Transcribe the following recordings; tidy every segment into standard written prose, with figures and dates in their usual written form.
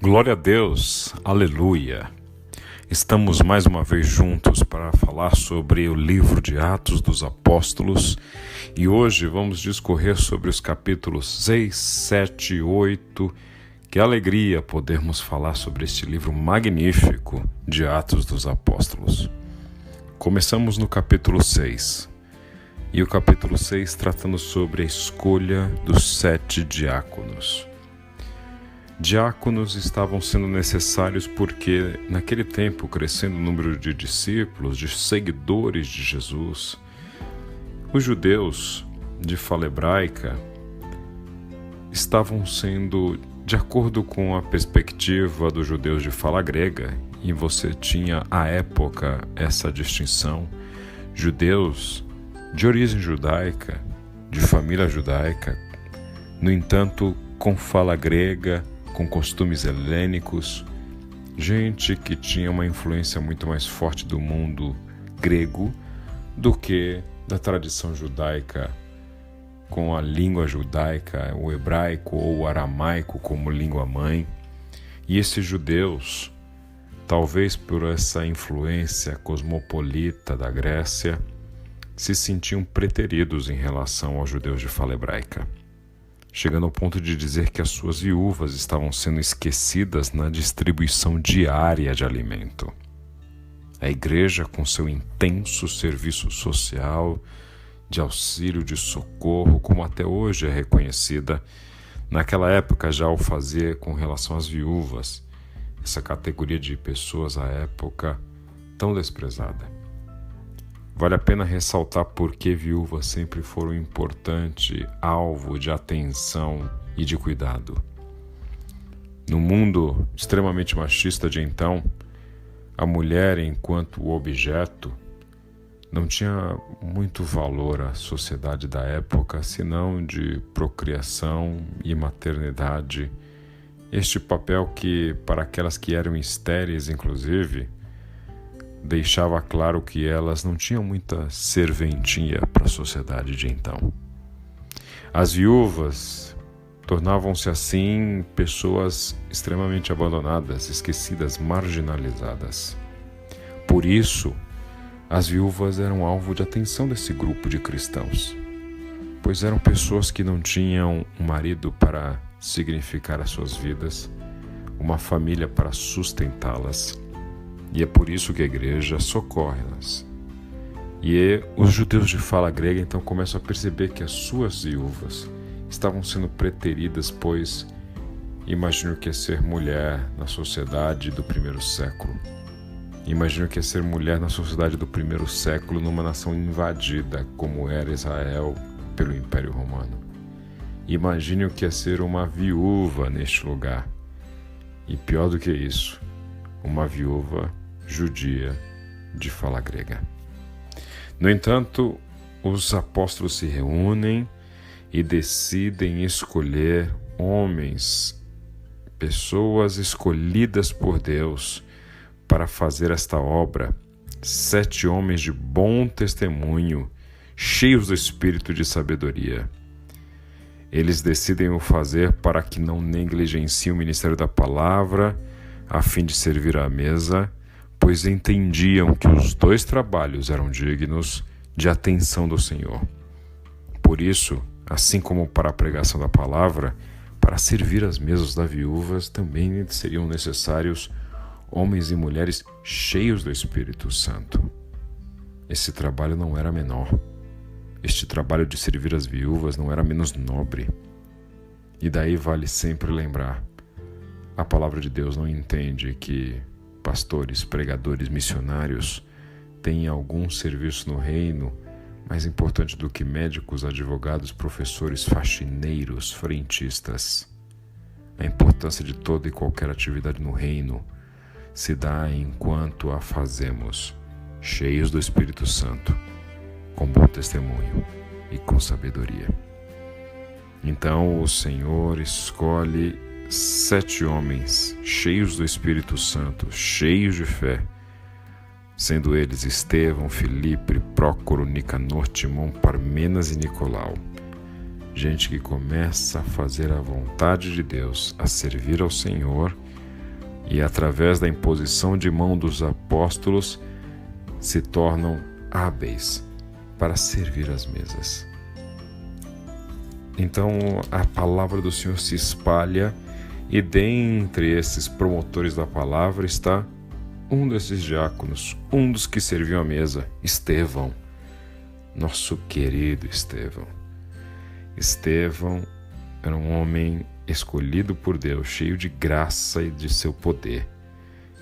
Glória a Deus, aleluia! Estamos mais uma vez juntos para falar sobre o livro de Atos dos Apóstolos e hoje vamos discorrer sobre os capítulos 6, 7 e 8. Que alegria podermos falar sobre este livro magnífico de Atos dos Apóstolos. Começamos no capítulo 6 e o capítulo 6 tratando sobre a escolha dos 7 diáconos. Diáconos estavam sendo necessários porque, naquele tempo, crescendo o número de discípulos, de seguidores de Jesus, os judeus de fala hebraica estavam sendo, de acordo com a perspectiva dos judeus de fala grega, e você tinha à época essa distinção, judeus de origem judaica, de família judaica, no entanto, com fala grega, com costumes helênicos, gente que tinha uma influência muito mais forte do mundo grego do que da tradição judaica, com a língua judaica, o hebraico ou o aramaico como língua mãe. E esses judeus, talvez por essa influência cosmopolita da Grécia, se sentiam preteridos em relação aos judeus de fala hebraica, chegando ao ponto de dizer que as suas viúvas estavam sendo esquecidas na distribuição diária de alimento. A igreja, com seu intenso serviço social, de auxílio, de socorro, como até hoje é reconhecida, naquela época já o fazia com relação às viúvas, essa categoria de pessoas à época tão desprezada. Vale a pena ressaltar por que viúvas sempre foram um importante alvo de atenção e de cuidado. No mundo extremamente machista de então, a mulher, enquanto objeto, não tinha muito valor à sociedade da época, senão de procriação e maternidade. Este papel que, para aquelas que eram estéreis, inclusive, deixava claro que elas não tinham muita serventia para a sociedade de então. As viúvas tornavam-se assim pessoas extremamente abandonadas, esquecidas, marginalizadas. Por isso, as viúvas eram alvo de atenção desse grupo de cristãos, pois eram pessoas que não tinham um marido para significar as suas vidas, uma família para sustentá-las. E é por isso que a igreja socorre-las. E os judeus de fala grega então começam a perceber que as suas viúvas estavam sendo preteridas, pois imagino que é ser mulher na sociedade do primeiro século. Imagino que é ser mulher na sociedade do primeiro século numa nação invadida como era Israel pelo Império Romano. Imagine o que é ser uma viúva neste lugar. E pior do que isso, uma viúva judia de fala grega. No entanto, os apóstolos se reúnem e decidem escolher homens, pessoas escolhidas por Deus para fazer esta obra, 7 homens de bom testemunho, cheios do espírito de sabedoria. Eles decidem o fazer para que não negligenciem o ministério da palavra, a fim de servir à mesa, pois entendiam que os 2 trabalhos eram dignos de atenção do Senhor. Por isso, assim como para a pregação da palavra, para servir as mesas das viúvas também seriam necessários homens e mulheres cheios do Espírito Santo. Esse trabalho não era menor. Este trabalho de servir as viúvas não era menos nobre. E daí vale sempre lembrar, a palavra de Deus não entende que pastores, pregadores, missionários têm algum serviço no reino mais importante do que médicos, advogados, professores, faxineiros, frentistas. A importância de toda e qualquer atividade no reino se dá enquanto a fazemos, cheios do Espírito Santo, com bom testemunho e com sabedoria. Então o Senhor escolhe 7 homens cheios do Espírito Santo, cheios de fé, sendo eles Estevão, Filipe, Prócoro, Nicanor, Timão, Parmenas e Nicolau. Gente que começa a fazer a vontade de Deus, a servir ao Senhor, e, através da imposição de mão dos apóstolos, se tornam hábeis para servir as mesas. Então a palavra do Senhor se espalha, e dentre esses promotores da palavra está um desses diáconos, um dos que serviam à mesa, Estevão, nosso querido Estevão. Estevão era um homem escolhido por Deus, cheio de graça e de seu poder,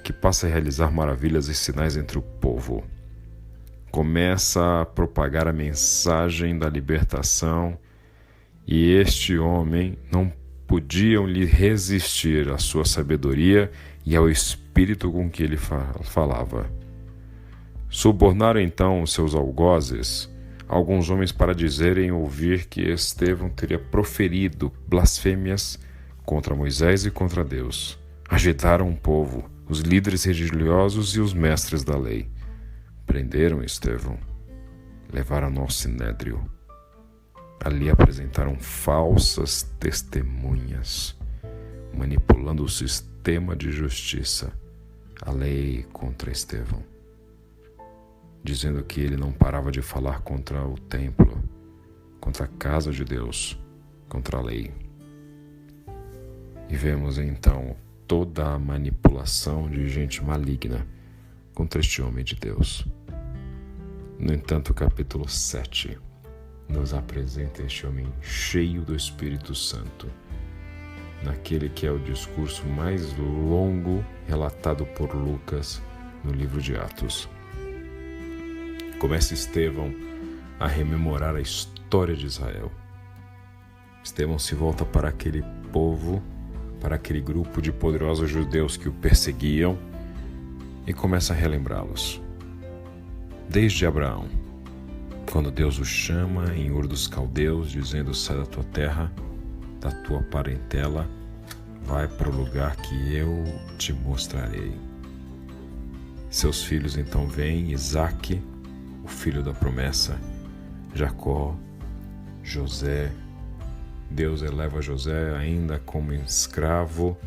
que passa a realizar maravilhas e sinais entre o povo. Começa a propagar a mensagem da libertação, e este homem não podiam lhe resistir à sua sabedoria e ao espírito com que ele falava. Subornaram então os seus algozes, alguns homens, para dizerem ouvir que Estevão teria proferido blasfêmias contra Moisés e contra Deus. Agitaram o povo, os líderes religiosos e os mestres da lei. Prenderam Estevão, levaram-no ao sinédrio. Ali apresentaram falsas testemunhas, manipulando o sistema de justiça, a lei contra Estevão, dizendo que ele não parava de falar contra o templo, contra a casa de Deus, contra a lei. E vemos então toda a manipulação de gente maligna contra este homem de Deus. No entanto, o capítulo 7 nos apresenta este homem cheio do Espírito Santo, naquele que é o discurso mais longo relatado por Lucas no livro de Atos. Começa Estevão a rememorar a história de Israel. Estevão se volta para aquele povo, para aquele grupo de poderosos judeus que o perseguiam, e começa a relembrá-los. Desde Abraão, quando Deus o chama em Ur dos Caldeus, dizendo: sai da tua terra, da tua parentela, vai para o lugar que eu te mostrarei. Seus filhos então vêm: Isaque, o filho da promessa, Jacó, José. Deus eleva José ainda como escravo,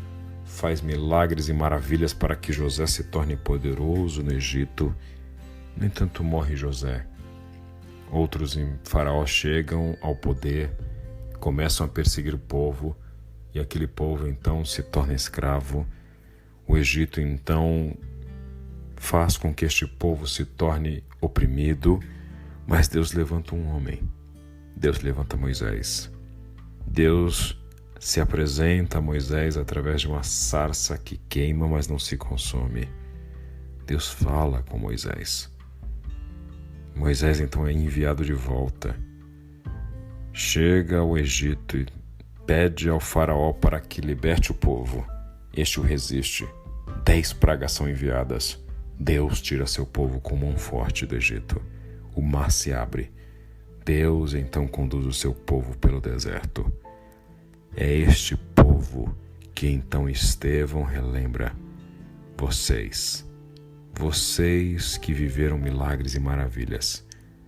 faz milagres e maravilhas para que José se torne poderoso no Egito. No entanto, morre José. Outros em Faraó chegam ao poder, começam a perseguir o povo, e aquele povo então se torna escravo. O Egito então faz com que este povo se torne oprimido, mas Deus levanta um homem. Deus levanta Moisés. Deus se apresenta a Moisés através de uma sarça que queima, mas não se consome. Deus fala com Moisés. Moisés então é enviado de volta. Chega ao Egito e pede ao faraó para que liberte o povo. Este o resiste. 10 pragas são enviadas. Deus tira seu povo com mão forte do Egito. O mar se abre. Deus então conduz o seu povo pelo deserto. É este povo que então Estevão relembra. Vocês que viveram milagres e maravilhas,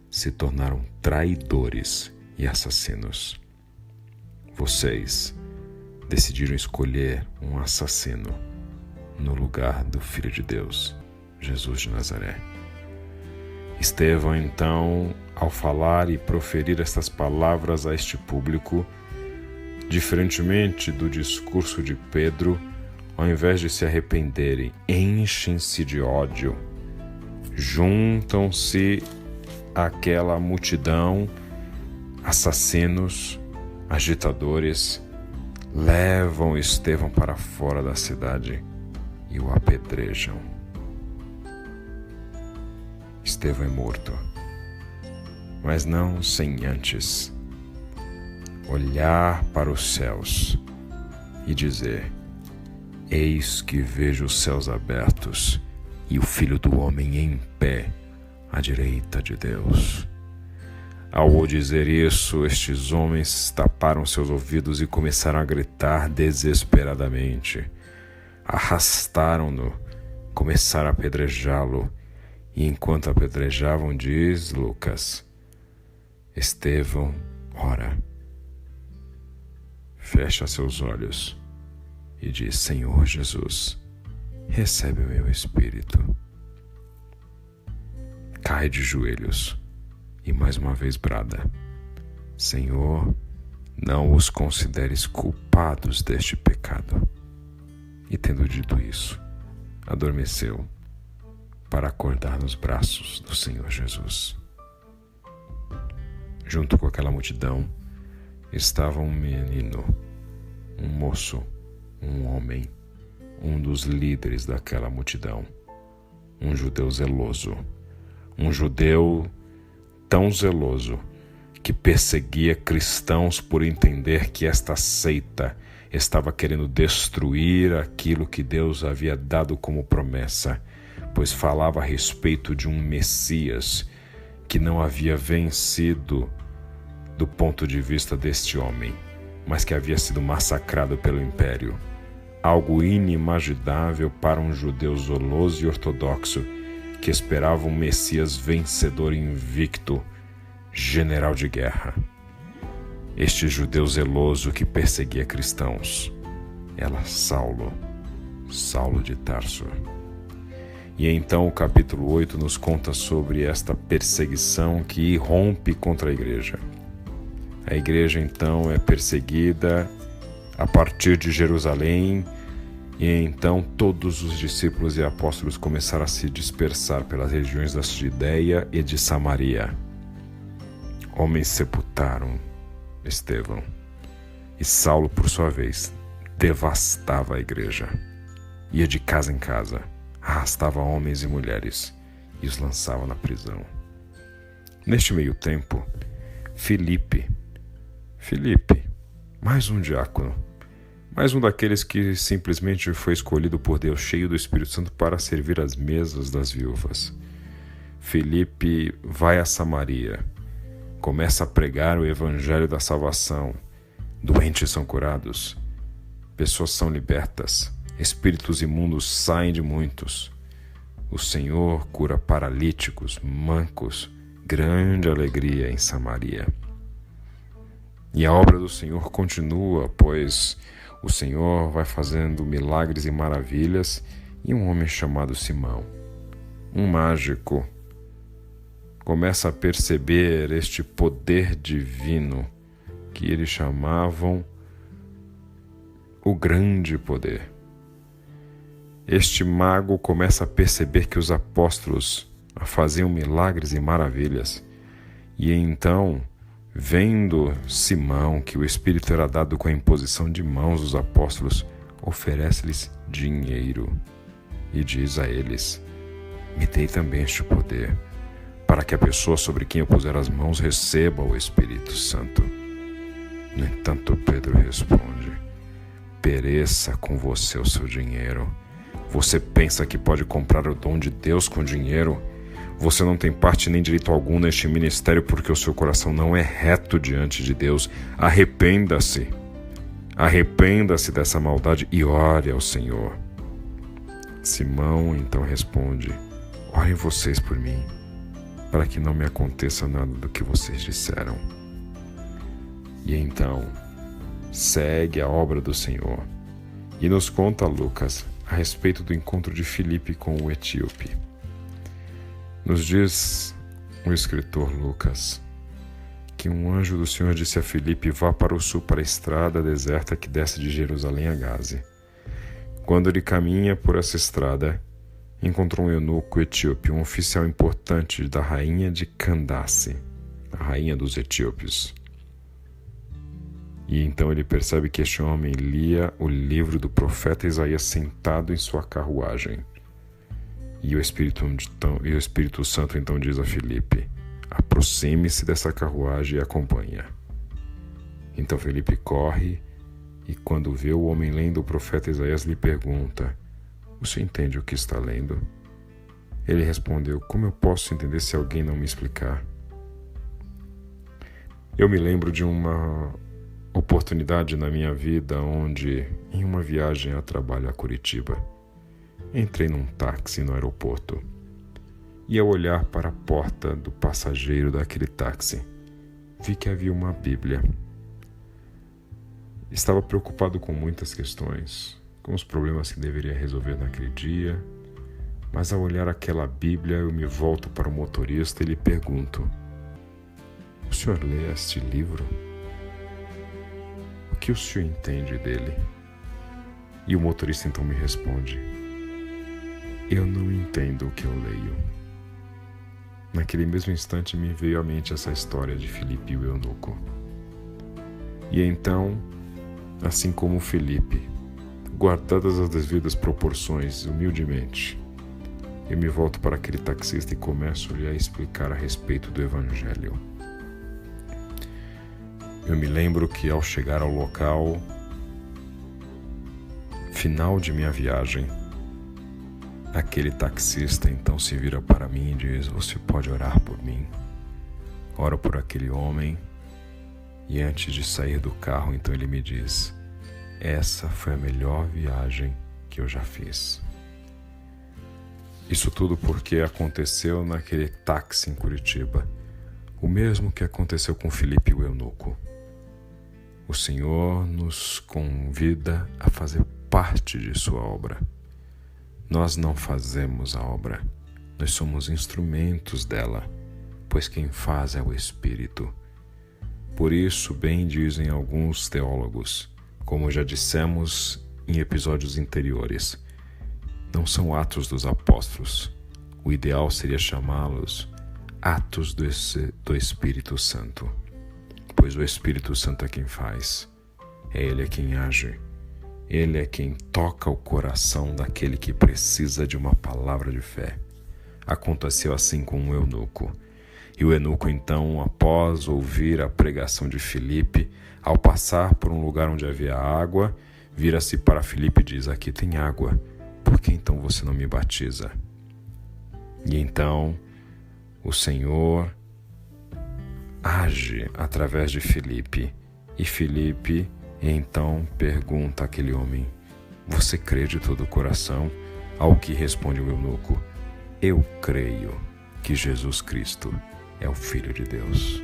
se tornaram traidores e assassinos. Vocês decidiram escolher um assassino no lugar do Filho de Deus, Jesus de Nazaré. Estevão, então, ao falar e proferir estas palavras a este público, diferentemente do discurso de Pedro, ao invés de se arrependerem, enchem-se de ódio, juntam-se àquela multidão, assassinos, agitadores, levam Estevão para fora da cidade e o apedrejam. Estevão é morto, mas não sem antes olhar para os céus e dizer: eis que vejo os céus abertos e o Filho do Homem em pé à direita de Deus. Ao dizer isso, estes homens taparam seus ouvidos e começaram a gritar desesperadamente. Arrastaram-no, começaram a apedrejá-lo, e enquanto apedrejavam, diz Lucas, Estevão ora, fecha seus olhos e diz: Senhor Jesus, recebe o meu espírito. Cai de joelhos e mais uma vez brada: Senhor, não os consideres culpados deste pecado. E tendo dito isso, adormeceu para acordar nos braços do Senhor Jesus. Junto com aquela multidão estava um menino, um moço, um homem, um dos líderes daquela multidão, um judeu zeloso, um judeu tão zeloso que perseguia cristãos por entender que esta seita estava querendo destruir aquilo que Deus havia dado como promessa, pois falava a respeito de um Messias que não havia vencido do ponto de vista deste homem, mas que havia sido massacrado pelo império. Algo inimaginável para um judeu zeloso e ortodoxo que esperava um Messias vencedor invicto, general de guerra. Este judeu zeloso que perseguia cristãos era Saulo de Tarso. E então o capítulo 8 nos conta sobre esta perseguição que irrompe contra a igreja. A igreja então é perseguida a partir de Jerusalém, e então todos os discípulos e apóstolos começaram a se dispersar pelas regiões da Judéia e de Samaria. Homens sepultaram Estevão, e Saulo, por sua vez, devastava a igreja. Ia de casa em casa, arrastava homens e mulheres e os lançava na prisão. Neste meio tempo, Filipe, mais um diácono, mais um daqueles que simplesmente foi escolhido por Deus, cheio do Espírito Santo, para servir as mesas das viúvas. Filipe vai a Samaria, começa a pregar o evangelho da salvação. Doentes são curados, pessoas são libertas, espíritos imundos saem de muitos. O Senhor cura paralíticos, mancos, grande alegria em Samaria. E a obra do Senhor continua, pois o Senhor vai fazendo milagres e maravilhas, e um homem chamado Simão, um mágico, começa a perceber este poder divino que eles chamavam o grande poder. Este mago começa a perceber que os apóstolos faziam milagres e maravilhas, e então, vendo Simão que o Espírito era dado com a imposição de mãos dos apóstolos, oferece-lhes dinheiro e diz a eles: me dei também este poder, para que a pessoa sobre quem eu puser as mãos receba o Espírito Santo. No entanto, Pedro responde: pereça com você o seu dinheiro. Você pensa que pode comprar o dom de Deus com dinheiro? Você não tem parte nem direito algum neste ministério, porque o seu coração não é reto diante de Deus. Arrependa-se. Arrependa-se dessa maldade e ore ao Senhor. Simão então responde: orem vocês por mim, para que não me aconteça nada do que vocês disseram. E então segue a obra do Senhor. E nos conta Lucas a respeito do encontro de Filipe com o etíope. Nos diz o escritor Lucas que um anjo do Senhor disse a Filipe: vá para o sul, para a estrada deserta que desce de Jerusalém a Gaze. Quando ele caminha por essa estrada, encontrou um eunuco etíope, um oficial importante da rainha de Candace, a rainha dos etíopes. E então ele percebe que este homem lia o livro do profeta Isaías sentado em sua carruagem. E o Espírito Santo então diz a Filipe: aproxime-se dessa carruagem e acompanha. Então Filipe corre e, quando vê o homem lendo o profeta Isaías, lhe pergunta: você entende o que está lendo? Ele respondeu: como eu posso entender se alguém não me explicar? Eu me lembro de uma oportunidade na minha vida onde, em uma viagem a trabalho a Curitiba, entrei num táxi no aeroporto e, ao olhar para a porta do passageiro daquele táxi, vi que havia uma Bíblia. Estava preocupado com muitas questões, com os problemas que deveria resolver naquele dia, mas ao olhar aquela Bíblia eu me volto para o motorista e lhe pergunto: o senhor lê este livro? O que o senhor entende dele? E o motorista então me responde: eu não entendo o que eu leio. Naquele mesmo instante me veio à mente essa história de Filipe e o eunuco. E então, assim como Filipe, guardadas as devidas proporções, humildemente, eu me volto para aquele taxista e começo-lhe a explicar a respeito do Evangelho. Eu me lembro que ao chegar ao local final de minha viagem, aquele taxista então se vira para mim e diz: você pode orar por mim? Oro por aquele homem. E antes de sair do carro, então ele me diz: essa foi a melhor viagem que eu já fiz. Isso tudo porque aconteceu naquele táxi em Curitiba, o mesmo que aconteceu com Filipe e o eunuco. O Senhor nos convida a fazer parte de sua obra. Nós não fazemos a obra, nós somos instrumentos dela, pois quem faz é o Espírito. Por isso, bem dizem alguns teólogos, como já dissemos em episódios anteriores, não são atos dos apóstolos. O ideal seria chamá-los atos do Espírito Santo, pois o Espírito Santo é quem faz, é Ele quem age, Ele é quem toca o coração daquele que precisa de uma palavra de fé. Aconteceu assim com o eunuco. E o eunuco então, após ouvir a pregação de Filipe, ao passar por um lugar onde havia água, vira-se para Filipe e diz: aqui tem água, por que então você não me batiza? E então o Senhor age através de Filipe, e Filipe então pergunta àquele homem: você crê de todo o coração? Ao que responde o eunuco: eu creio que Jesus Cristo é o Filho de Deus.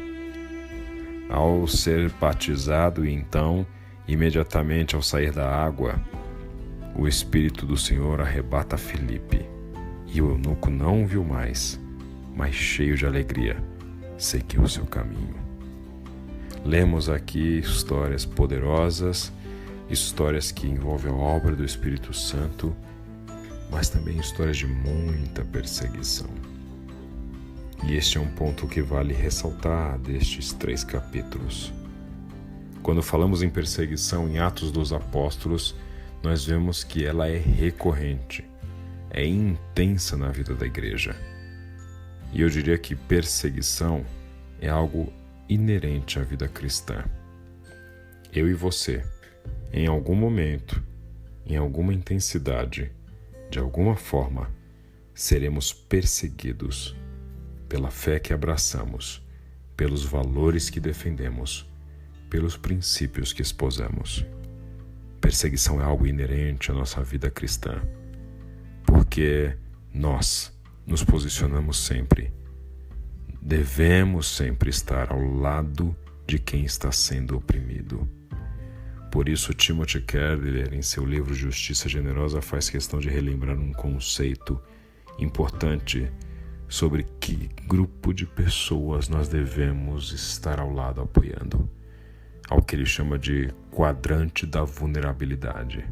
Ao ser batizado e então, imediatamente ao sair da água, o Espírito do Senhor arrebata Filipe, e o eunuco não o viu mais, mas cheio de alegria, seguiu o seu caminho. Lemos aqui histórias poderosas, histórias que envolvem a obra do Espírito Santo, mas também histórias de muita perseguição. E este é um ponto que vale ressaltar destes 3 capítulos. Quando falamos em perseguição em Atos dos Apóstolos, nós vemos que ela é recorrente, é intensa na vida da igreja. E eu diria que perseguição é algo inerente à vida cristã. Eu e você, em algum momento, em alguma intensidade, de alguma forma, seremos perseguidos pela fé que abraçamos, pelos valores que defendemos, pelos princípios que exposemos. Perseguição é algo inerente à nossa vida cristã, porque nós nos posicionamos sempre, devemos sempre estar ao lado de quem está sendo oprimido. Por isso, Timothy Keller, em seu livro Justiça Generosa, faz questão de relembrar um conceito importante sobre que grupo de pessoas nós devemos estar ao lado apoiando, ao que ele chama de quadrante da vulnerabilidade.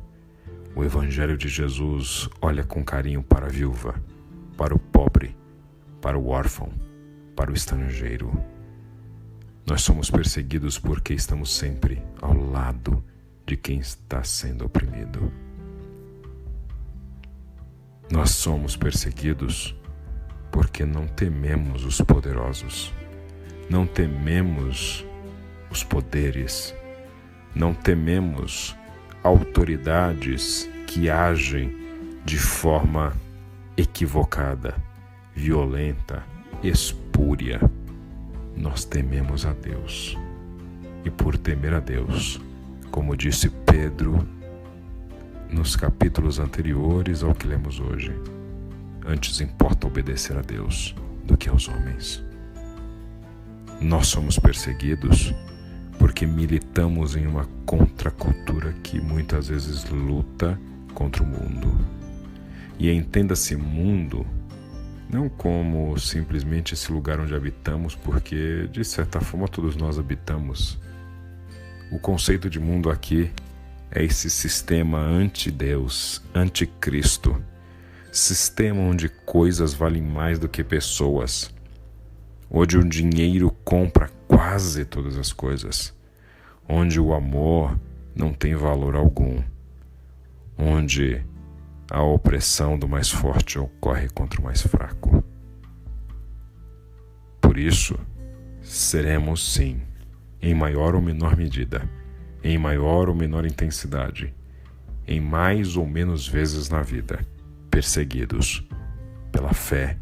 O Evangelho de Jesus olha com carinho para a viúva, para o pobre, para o órfão, para o estrangeiro. Nós somos perseguidos porque estamos sempre ao lado de quem está sendo oprimido. Nós somos perseguidos porque não tememos os poderosos, não tememos os poderes, não tememos autoridades que agem de forma equivocada, violenta, espúria. Nós tememos a Deus. E por temer a Deus, como disse Pedro nos capítulos anteriores ao que lemos hoje, antes importa obedecer a Deus do que aos homens. Nós somos perseguidos porque militamos em uma contracultura que muitas vezes luta contra o mundo. E entenda-se mundo não como simplesmente esse lugar onde habitamos, porque de certa forma todos nós habitamos. O conceito de mundo aqui é esse sistema anti-Deus, anticristo, sistema onde coisas valem mais do que pessoas, onde o dinheiro compra quase todas as coisas, onde o amor não tem valor algum, onde a opressão do mais forte ocorre contra o mais fraco. Por isso, seremos sim, em maior ou menor medida, em maior ou menor intensidade, em mais ou menos vezes na vida, perseguidos pela fé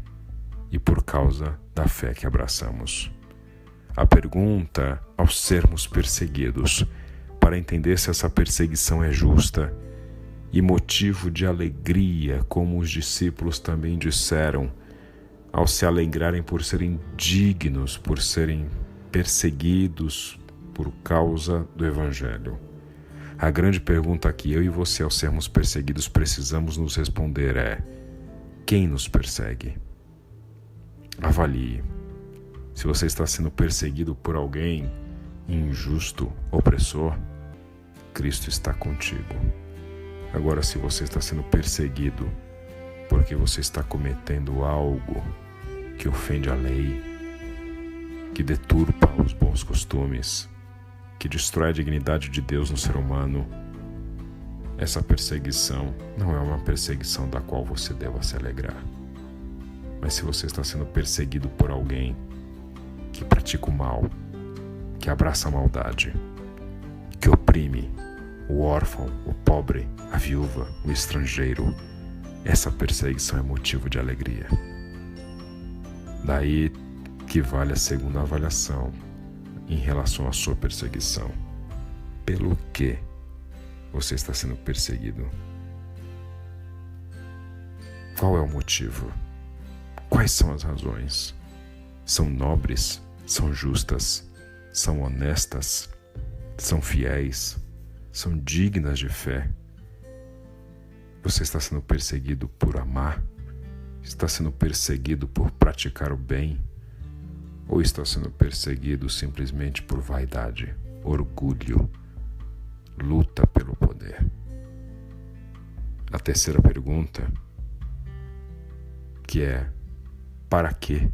e por causa da fé que abraçamos. A pergunta, ao sermos perseguidos, para entender se essa perseguição é justa e motivo de alegria, como os discípulos também disseram, ao se alegrarem por serem dignos, por serem perseguidos por causa do Evangelho. A grande pergunta que eu e você, ao sermos perseguidos, precisamos nos responder é: quem nos persegue? Avalie. Se você está sendo perseguido por alguém injusto, opressor, Cristo está contigo. Agora, se você está sendo perseguido porque você está cometendo algo que ofende a lei, que deturpa os bons costumes, que destrói a dignidade de Deus no ser humano, essa perseguição não é uma perseguição da qual você deva se alegrar. Mas se você está sendo perseguido por alguém que pratica o mal, que abraça a maldade, que oprime o órfão, o pobre, a viúva, o estrangeiro, essa perseguição é motivo de alegria. Daí que vale a segunda avaliação em relação à sua perseguição. Pelo que você está sendo perseguido? Qual é o motivo? Quais são as razões? São nobres? São justas? São honestas? São fiéis? São dignas de fé? Você está sendo perseguido por amar? Está sendo perseguido por praticar o bem? Ou está sendo perseguido simplesmente por vaidade, orgulho, luta pelo poder? A terceira pergunta, que é: para quê?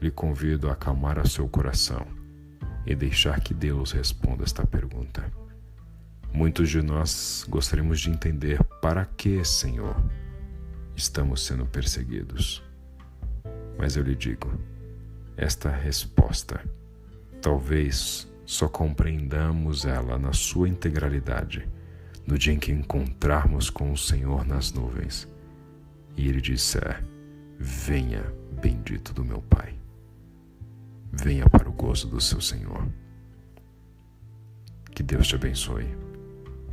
Lhe convido a acalmar o seu coração e deixar que Deus responda esta pergunta. Muitos de nós gostaríamos de entender para que, Senhor, estamos sendo perseguidos. Mas eu lhe digo, esta resposta, talvez só compreendamos ela na sua integralidade no dia em que encontrarmos com o Senhor nas nuvens e Ele disser: venha, bendito do meu Pai. Venha para o gozo do seu Senhor. Que Deus te abençoe.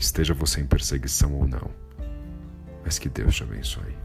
Esteja você em perseguição ou não, mas que Deus te abençoe.